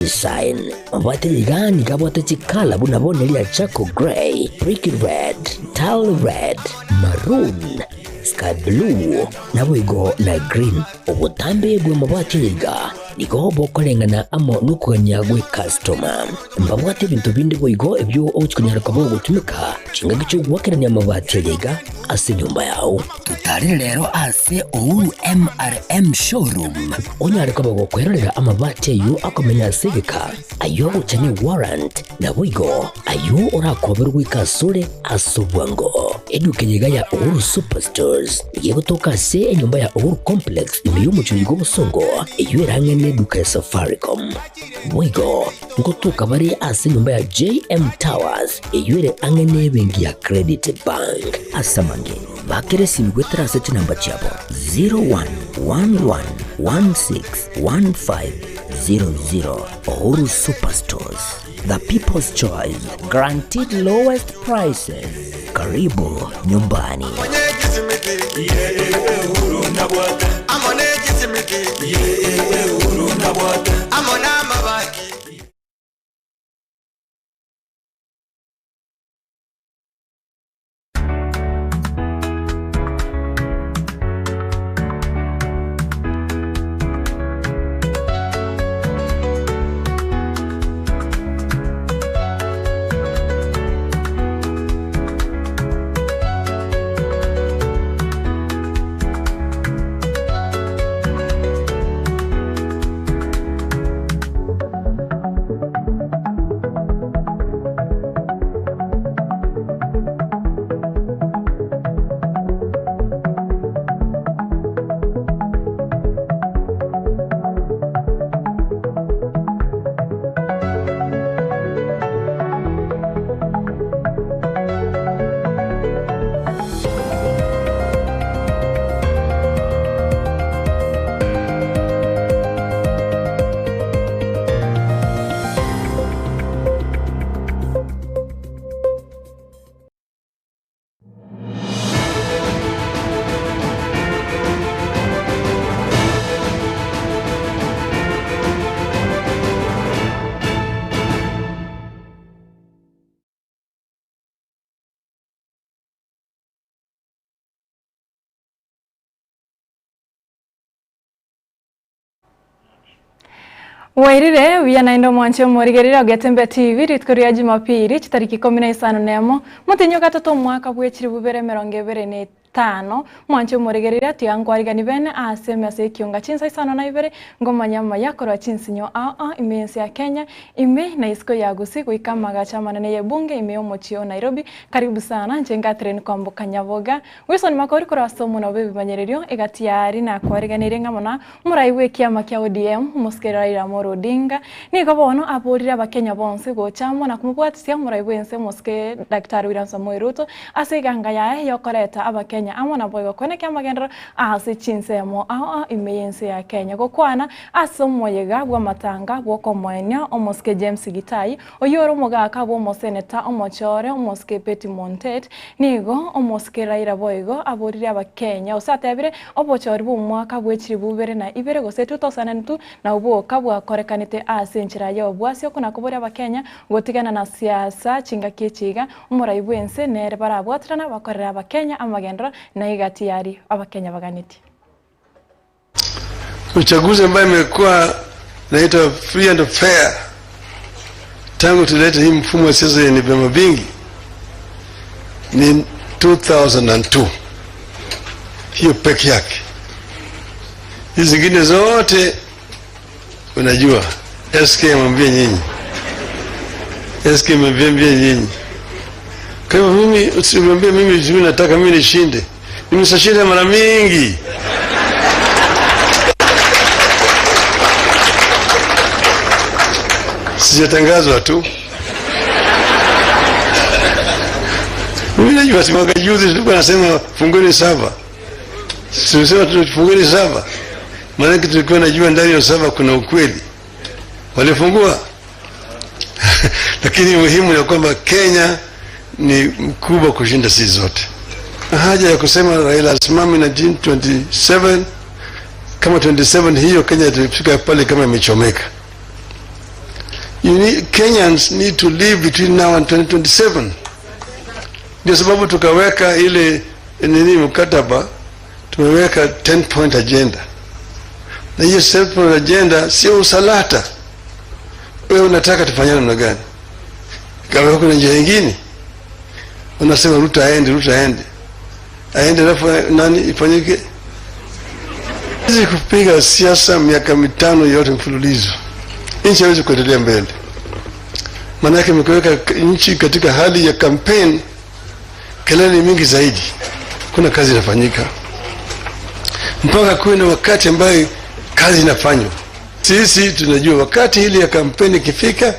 design. Mabati ligani kabwate chikala bunabone lia charcoal grey, brick red, tile red, maroon, sky blue, na wigo na green. Obutambe bwe mabati liga nigo bokolengana amo nukanya gwe customer. Mbabwate bintu bindi bwigo ebyo ochikunyara kabo gutumika chinga gicho gwakeranya mabati liga ase nyumba yao. Tutari lero ase Uhuru MRM showroom. Onyare kabo gokwerera amabati yu akomenya segeka ayo uchane warrant na wigo ayo orakoberwa ikasure asubwango. Edukenyega ya Uhuru Superstores yego toka se enyumba ya Uhuru Complex imiyo muchuligo busongo iyo erangene duka ya Safaricom. Wigo ngotuka bari ase nyumba ya JM Towers iyo ere angene bengi ya Credit Bank. Asamange bakere simigwe traseti namba chabo 0111161500. Uhuru Superstores, the people's choice, guaranteed lowest prices. Karibu nyumbani. Wairire wiyana indo mwanche morigerera Getembe TV ritkoru ya Jumapili chitariki 15 nemo mutinyo gatatu mwaka bwekiri bubere 2025 mwanche morigerera tiangwarigani bene aseme ase Ekeonga Chinsa Isano na Ibere ngoma nyama yakoro Chinsinyo imensi ya Kenya ime na isko ya gusi kuikamaga chamanene ye bunge ime omochio Nairobi. Karibu sana njenga train kwambuka Nyaboga Wilson makori kora somo na bebi banyererio egatiari na kwariganire ngamona muraiwe kiama kya ODM muskeraira Odinga ni gabono aborira abakenya bonse gochamo na kumubwatisia muraiwense muske Daktari William Samoei Ruto aseganga yae yokoreta abakenya amona boyo koneke amagendero ase Chinsa mo imeyense ya Kenya gokwana asomoyega bwa matanga bwo komwenya omuske James Gitai oyoro mugaka bwo moseneta omochore omuske Peti Montet nigo omuske Raila boygo aborira abakenya osatebire obochori bwo mwaka bwekiri bubere na Ibere gose 2002 na ubo kabwa korekanite asenchira yo bwasyo kuna kubora abakenya gotigana na siasa chinga kichiga umurayibwense nere barabwatrana bakorera abakenya amagendera na igati yari abakenya baganiti. Uchaguzi ambao imekuwa naitwa free and fair tangu tulete hii mfumo wa siasa yenye vyama vingi ni 2002. Hiyo peke yake. Hizi zingine zote unajua SK mwambie nyinyi. SK mwambie nyinyi. Kwa hivyo mimi usimwambie mimi nataka mimi nishinde. Mimi sashinda mara mingi. Sijatangazwa tu. Mimi najua si mwaka juzi tulikuwa nasema fungeni saba. Sisi tufungeni saba. Maana tulikuwa najua ndani ya saba kuna ukweli. Walifungua. Lakini muhimu ni kwamba Kenya ni mkubwa kushinda sisi zote. Haja ya kusema Raila asimame na 27 kama 27 hiyo Kenya itafika pale kama imechomeka. Kenyans need to live between now and 2027. Ndio sababu tukaweka ile mkataba, tumeweka 10-point agenda. Na hiyo 10-point agenda sio usalata. Wewe unataka tufanye namna gani? Kama kuna njia nyingine, unasema Ruto aende. Aende alafu nani ifanyike? Hizi kupiga siasa miaka 5 yote mfululizo, nchi haiwezi kuendelea mbele. Manake mkiweka nchi katika hali ya campaign, kelele mingi zaidi, kuna kazi inafanyika mpaka kuwe na wakati ambaye kazi inafanywa. Sisi tunajua wakati hili ya kampeni ikifika,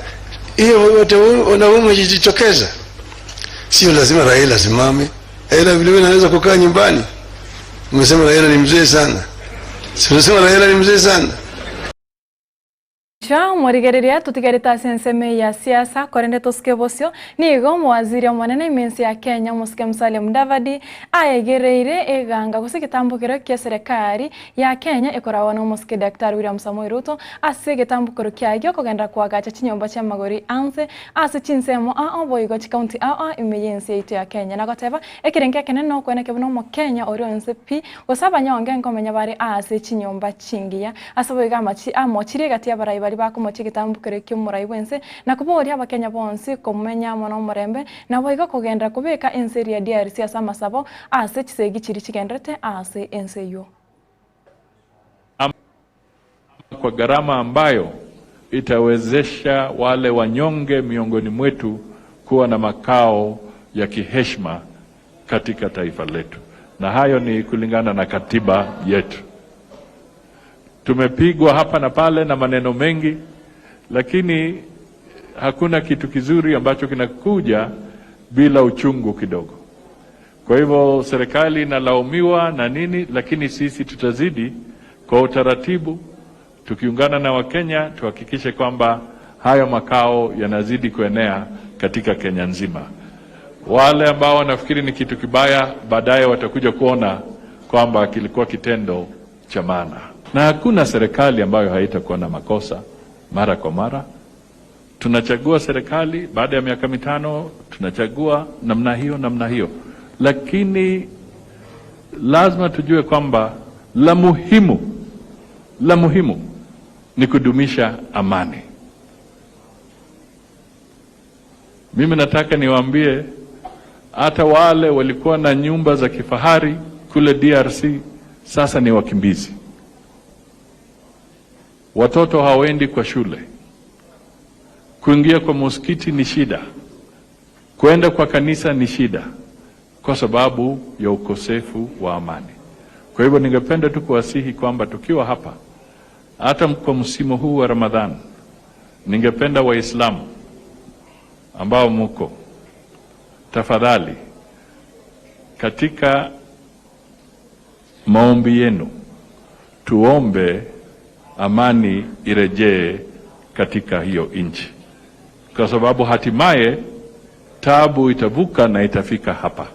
hiyo wote wanaume jitokeza. Sio lazima Raila simame. Raila vile vile anaweza kukaa nyumbani. Umesema Raila ni mzee sana. Sio lazima Raila ni mzee sana. Mwarigereria tutigarita senseme ya siasa korende toske bosio nigo mwaziri omonene imensi ya Kenya Musike Musalia Mudavadi aegereire eganga gose gitambukiro kia serikali ya Kenya ekorawa no Musike Daktari William Samoei Ruto ase gitambukiro kiagio kogenda kwagacha chinyomba cha magori anse ase chinsemo boigo county emergency ito ya Kenya na goteba ekirenga kenene no kweneke buno mu Kenya ori onse pi gosaba nyonge nkomenya bari ase chinyomba chingiya ase boiga amachi amochire gati abarai bari bakumochi gitambukiro cy'umurai wense na kuboria abakenya bonse kumenya mono murembe na boiga kugenda kubeka enseri ya DRC asa masabo ase chisegi chiri chigendete ase enseyo kwa gharama ambayo itawezesha wale wanyonge miongoni mwetu kuwa na makao ya kiheshima katika taifa letu, na hayo ni kulingana na katiba yetu. Tumepigwa hapa na pale na maneno mengi, lakini hakuna kitu kizuri ambacho kinakuja bila uchungu kidogo. Kwa hivyo serikali inalaumiwa na nini, lakini sisi tutazidi kwa utaratibu, tukiungana na Wakenya tuhakikishe kwamba hayo makao yanazidi kuenea katika Kenya nzima. Wale ambao wanafikiri ni kitu kibaya, baadaye watakuja kuona kwamba kilikuwa kitendo cha maana. Na hakuna serikali ambayo haitakuwa na makosa mara kwa mara. Tunachagua serikali baada ya miaka 5, tunachagua namna hiyo. Lakini lazima tujue kwamba la muhimu ni kudumisha amani. Mimi nataka niwaambie hata wale walikuwa na nyumba za kifahari kule DRC sasa ni wakimbizi. Watoto hawaendi kwa shule. Kuingia kwa msikiti ni shida. Kwenda kwa kanisa ni shida kwa sababu ya ukosefu wa amani. Kwa hivyo ningependa tu kuwasihi kwamba tukiwa hapa hata kwa msimu huu wa Ramadhan, ningependa Waislamu ambao mko, tafadhali katika maombi yenu tuombe amani irejee katika hiyo nchi, kwa sababu hatimaye tabu itavuka na itafika hapa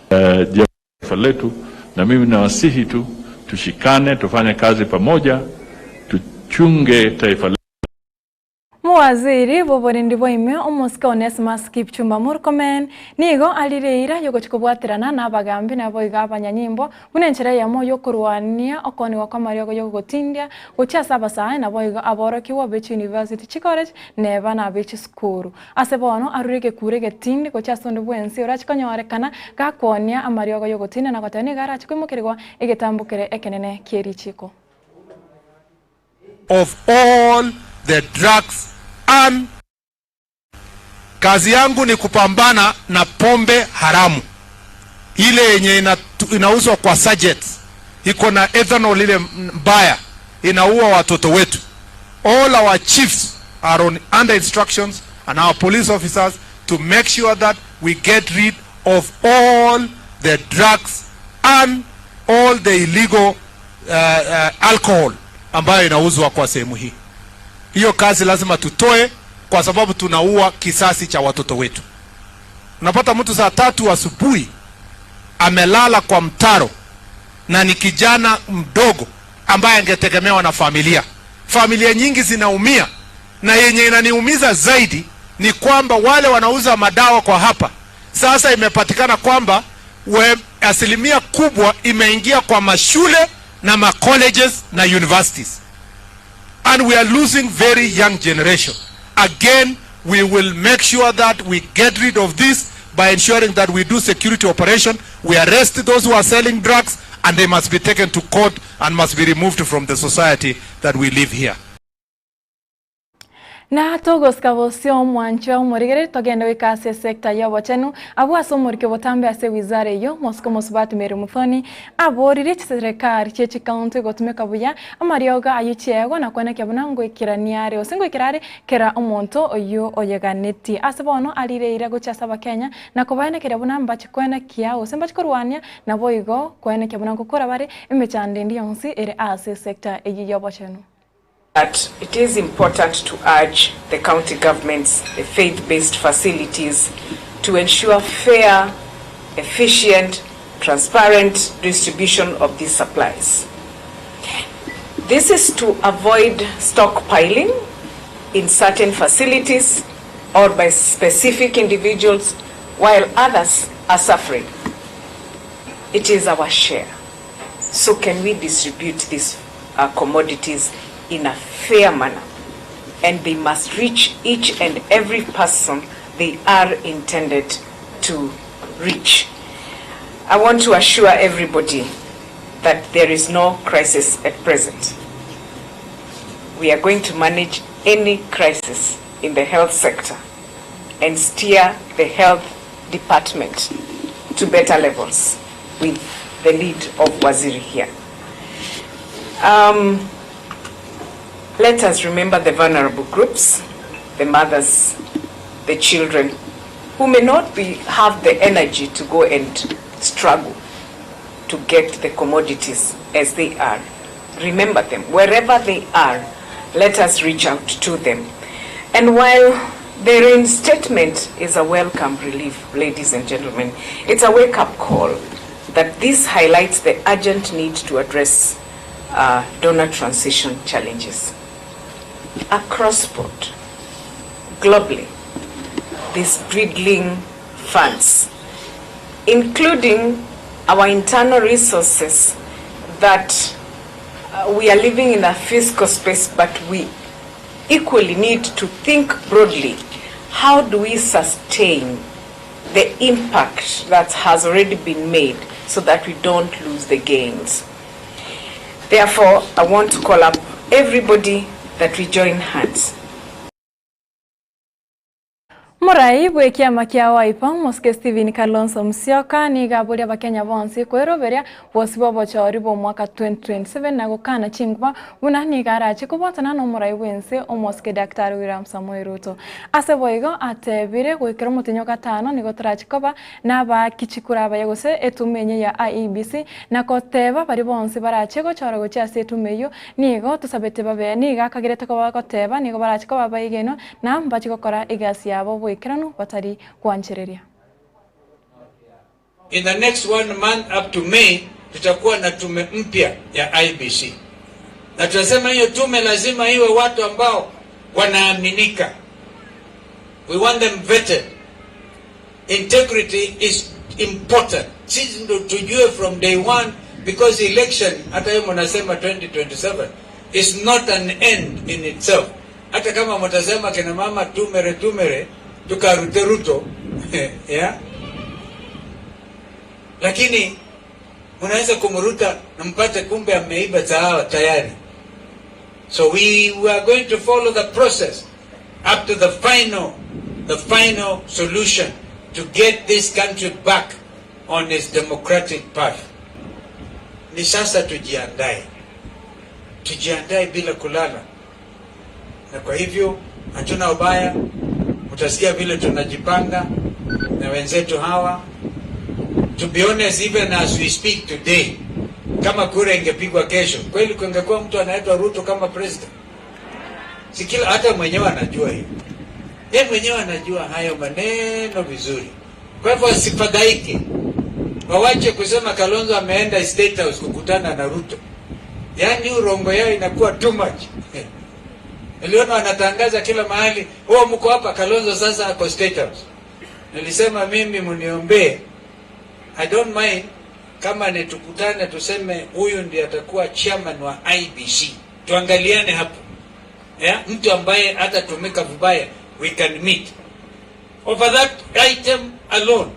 taifa letu. Na mimi nawasihi tu tushikane, tufanye kazi pamoja, tuchunge taifa letu. Muwaziri boborindi boime omusika Onesmus Kipchumba Murkomen nigo alireira yogochikobwaterana n'abagambi naboiga abanyanyimbo bunenchera yamo yokurwania okoni wakamariyo yogotindia gochasa abasaye naboiga aborokiwa Beach University College neba na Beach School asebono arurege kurege tindi gochasa ndo bwensi orachikonyorekana gakwonia amariyo yogotindia na gotani gara chikwimukirwa egetambukire ekenene kierichiko of all the drugs and kazi yangu ni kupambana na pombe haramu ile yenye inauzwa kwa sachets, iko na ethanol ile mbaya, inaua watoto wetu. All our chiefs are under instructions and our police officers to make sure that we get rid of all the drugs and all the illegal alcohol ambayo inauzwa kwa sehemu hii. Hiyo kazi lazima tutoe, kwa sababu tunaua kisasi cha watoto wetu. Unapata mtu saa 3 asubuhi amelala kwa mtaro na ni kijana mdogo ambaye angetegemewa na familia. Familia nyingi zinaumia Na yenye inaniumiza zaidi ni kwamba wale wanauza madawa kwa hapa sasa imepatikana kwamba asilimia kubwa imeingia kwa mashule na ma colleges na universities, and we are losing very young generation. Again, we will make sure that we get rid of this by ensuring that we do security operation, we arrest those who are selling drugs, and they must be taken to court and must be removed from the society that we live here. Na togoska vosio mwancho morigere togenda wikase sekta ya wachenu abu asomorike botambe ase wizare yo mosko mosbati mere muthoni aborire serikali chechi county gotumeka buya amarioga ayichego na kwena kyabunango ikiraniare osengo ikirare kera omonto oyo oyeganeti asebono alireira gochasa bakenya na kobaine kera bunamba chikwena kiao semba chikorwania na boigo kwena kyabunango kora bare imechande ndionsi ere ase sekta eyi ya wachenu. That it is important to urge the county governments, the faith-based facilities, to ensure fair, efficient, transparent distribution of these supplies. This is to avoid stockpiling in certain facilities or by specific individuals while others are suffering. It is our share. So can we distribute these commodities in a fair manner, and they must reach each and every person they are intended to reach. I want to assure everybody that there is no crisis at present. We are going to manage any crisis in the health sector and steer the health department to better levels with the lead of Waziri here. Let us remember the vulnerable groups, the mothers, the children, who may not have the energy to go and struggle to get the commodities as they are. Remember them. Wherever they are, let us reach out to them. And while the reinstatement is a welcome relief, ladies and gentlemen, it's a wake-up call that this highlights the urgent need to address donor transition challenges. Across board, globally, these dwindling funds, including our internal resources, that we are living in a fiscal space, but we equally need to think broadly. How do we sustain the impact that has already been made so that we don't lose the gains? Therefore, I want to call up everybody that we join hands. Morai bwekia makia waipa moske Steven Kalonzo Musyoka ni gaburia bakenya bonsi kweroberia bosibo bochori bo mwaka 2027 na gukana chingwa buna ni garachi kubotana no morai wense omoske Dr. William Samoei Ruto aseboigo atebire gwikira mutinyo gatano ni gotrachikoba na ba kichikura bayagose etumenye ya IEBC na koteba bari bonsi barache gochora gochase etumeyo nigo tusabete babe ni gakagirete ko goteba nigo barachikoba bayigeno na mbachiko kora igasi yabo. In the next 1 month up to May, tutakuwa na tume mpya ya IBC. Na tunasema hiyo tume lazima iwe watu ambao wanaaminika. We want them vetted. Integrity is important. Sisi ndo tujue from day one, because election, hata hiyo mnasema 2027, is not an end in itself. Hata kama mtasema kina mama tumere, tukarute Ruto, yeah? Lakini unaweza kumruta na mpate kumbe ameiba tayari. So we are going to follow the process up to the final solution to get this country back on its democratic path. Ni sasa tujiandae bila kulala. Na kwa hivyo hatuna ubaya. Utasikia vile tunajipanga na wenzetu hawa. To be honest, even as we speak today, kama kura ingepigwa kesho, kweli kungekuwa mtu anaitwa Ruto kama president? Sikila hata mwenyewe anajua hiyo. Yeye mwenyewe anajua hayo maneno vizuri. Kwa hivyo sifadhaike. Wawache kusema Kalonzo ameenda State House kukutana na Ruto. Yaani urongo yao inakuwa too much. Niliona wanatangaza kila mahali, mko hapa Kalonzo sasa ako State House. Nilisema mimi mniombee. I don't mind kama nitukutane tuseme huyu ndiye atakuwa chairman wa IBC. Tuangaliane hapo. Mtu ambaye hatatumika vibaya, we can meet over that item alone.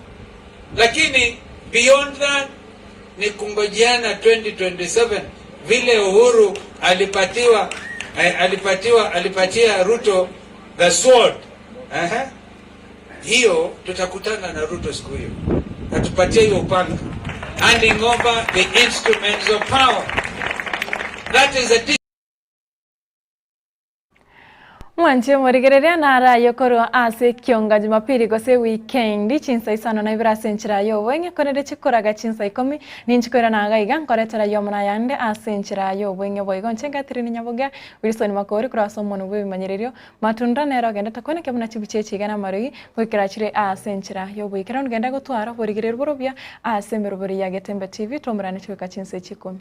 Lakini beyond that ni kungojeana 2027 vile Uhuru alipatia Ruto the sword. Hiyo tutakutana na Ruto siku hiyo. Atupatie hiyo upanga. Handing over the instruments of power. That is a Mwanche morigereria nara yokoro ase Ekeonga Jumapili gose weekend Chinsa Isano na Ibere senchira yo wenge konere chikoraga Chinsa 10 ninchikora naga iga koretera yo muna yande asenchira yo wenge boigo nchenga tiri Nyaboga Wilson makori kuraso mono bwe manyererio matunda nero genda takone kemuna chibuchechi gana marigi gwikira chire asenchira yo bwikira ngenda gutwara borigerero borobia asemero bori ya Getembe TV tomurane chweka Chinsa 10.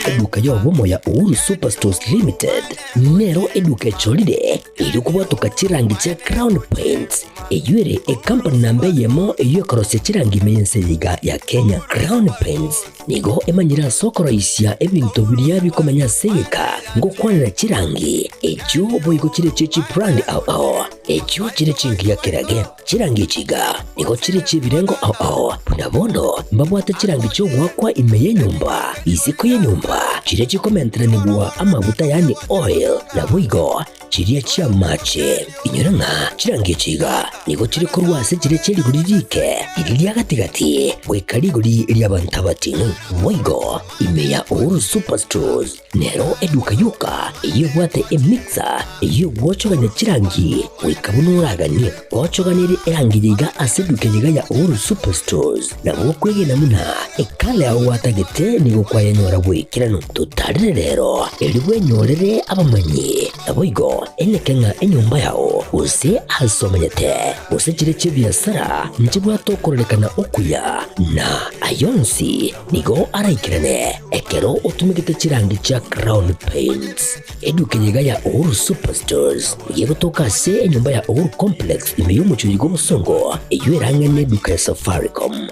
Eduka yobomo ya Uhuru Superstores Limited nero eduka echolide iri kubwatuka chirangi cha Crown Paints eyure company nambe yemo eyokorose chirangi meyense yiga ya Kenya. Crown Paints nigo emanyira sokoro isya ebintu biriya bikomanya seyeka ngo kwanira chirangi echo boyigo chire chechi brand ao echo chire chingi ya kerage chirangi chiga nigo chire chibirengo ao nabondo mbabwata chirangi cyo gwakwa imeye nyumba isiko ye nyumba chire chikomentra nigwa amavuta yani oil na bwigo chiriya chia mache inyuranga chirangi chiga nigo chire korwase chire chiri guririke iriya gatigati wekariguri iriya bantabatinu bwigo imeya Uhuru Superstores nero eduka yuka iyo bwate emixer iyo gwochoganya chirangi wekabunuragani gwochoganire erangi yiga aseduke yiga ya Uhuru Superstores na bwokwege namuna ekale aho watagete nigo kwayanyora bwikirano tutarire rero eriwe nyorere abamanyi nabwigo enekenga enyumba yao use asomanyete use chire chibiasara nchibwa tokorekana okuya na ayonsi nigo araikirane ekero utumikite chirangi cha Crown Paints eduke yiga ya Uhuru Superstores yego tokase enyumba ya Uhuru Complex imeyumucho yigo musongo eywerangene eduka ya Safaricom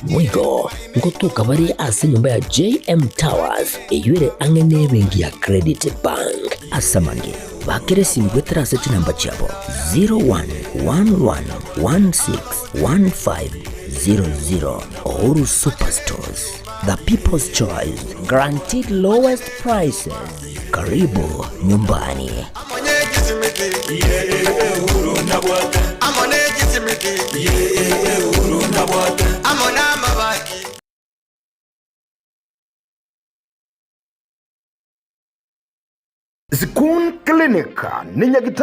mwigo ngotuka bari ase nyumba ya JM Towers eyure angene bengi ya Credit Bank asamange bakere simbwetera seti namba chabo 0111161500 Uhuru Superstores, the people's choice, guaranteed lowest prices. Karibu nyumbani. Zikun Clinic ni nyagita